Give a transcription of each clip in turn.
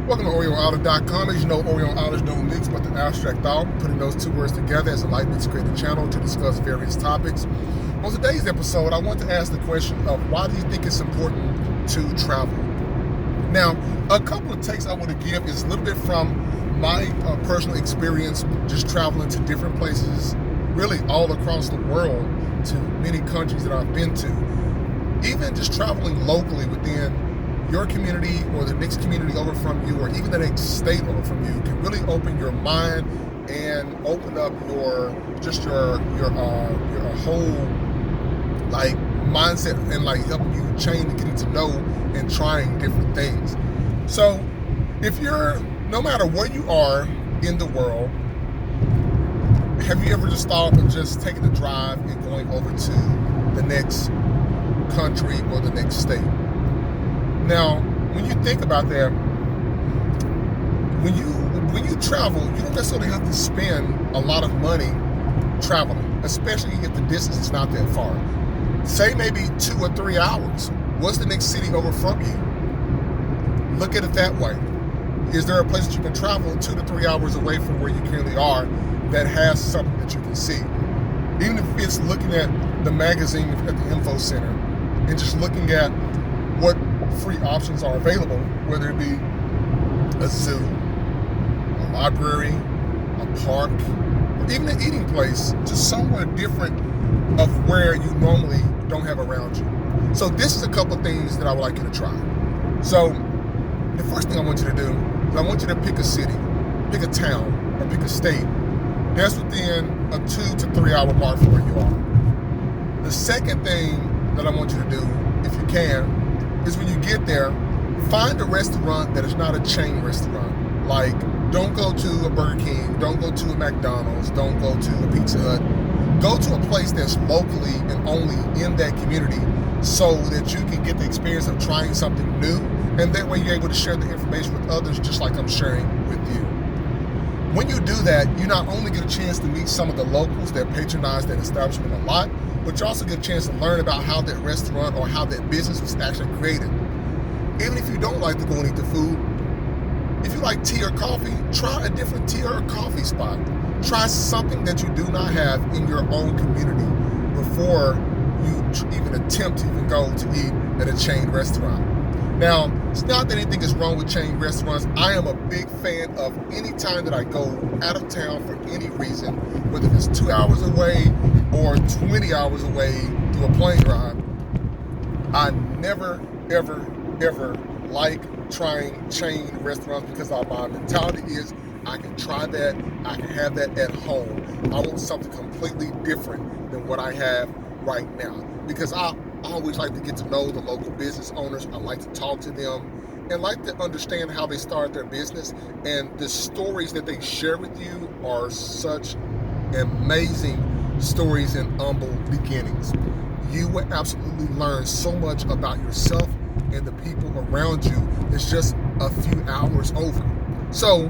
Welcome to OrioOutlet.com. As you know, Oreo Outlets don't mix but the abstract thought, putting those two words together as a light mix creative channel to discuss various topics. On today's episode, I want to ask the question of why do you think it's important to travel? Now, a couple of takes I want to give is a little bit from my personal experience just traveling to different places, really all across the world, to many countries that I've been to. Even just traveling locally within your community or the next community over from you, or even the next state over from you, can really open your mind and open up your whole like mindset and like helping you change and getting to know and trying different things. So if you're, no matter where you are in the world, have you ever just thought of just taking a drive and going over to the next country or the next state? Now, when you think about that, when you travel, you don't necessarily have to spend a lot of money traveling, especially if the distance is not that far. Say maybe 2 or 3 hours. What's the next city over from you? Look at it that way. Is there a place that you can travel 2 to 3 hours away from where you currently are that has something that you can see? Even if it's looking at the magazine at the info center and just looking at what free options are available, whether it be a zoo, a library, a park, or even an eating place, just somewhere different of where you normally don't have around you. So this is a couple of things that I would like you to try. So the first thing I want you to do is I want you to pick a city, pick a town, or pick a state that's within a 2 to 3 hour mark from where you are. The second thing that I want you to do, if you can, is when you get there, find a restaurant that is not a chain restaurant. Like, don't go to a Burger King, don't go to a McDonald's, don't go to a Pizza Hut. Go to a place that's locally and only in that community so that you can get the experience of trying something new, and that way you're able to share the information with others just like I'm sharing with you. When you do that, you not only get a chance to meet some of the locals that patronize that establishment a lot, but you also get a chance to learn about how that restaurant or how that business was actually created. Even if you don't like to go and eat the food, if you like tea or coffee, try a different tea or coffee spot. Try something that you do not have in your own community before you even attempt to even go to eat at a chain restaurant. Now, it's not that anything is wrong with chain restaurants. I am a big fan of any time that I go out of town for any reason, whether it's 2 hours away or 20 hours away through a plane ride. I never, ever, ever like trying chain restaurants because my mentality is I can try that, I can have that at home. I want something completely different than what I have right now, because I always like to get to know the local business owners. I like to talk to them and like to understand how they started their business, and the stories that they share with you are such amazing stories and humble beginnings. You will absolutely learn so much about yourself and the people around you. It's just a few hours over. So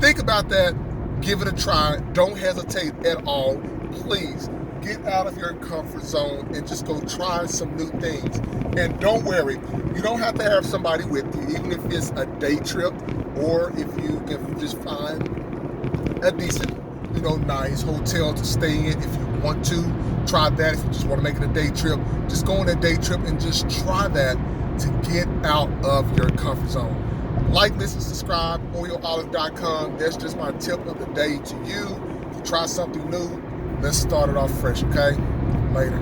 think about that. Give it a try. Don't hesitate at all. Please get out of your comfort zone and just go try some new things. And don't worry, you don't have to have somebody with you, even if it's a day trip, or if you can just find a decent, nice hotel to stay in. If you want to, try that. If you just want to make it a day trip, just go on a day trip and just try that to get out of your comfort zone. Like, listen, subscribe, OrioOutlet.com. That's just my tip of the day to you. To try something new, let's start it off fresh, okay? Later.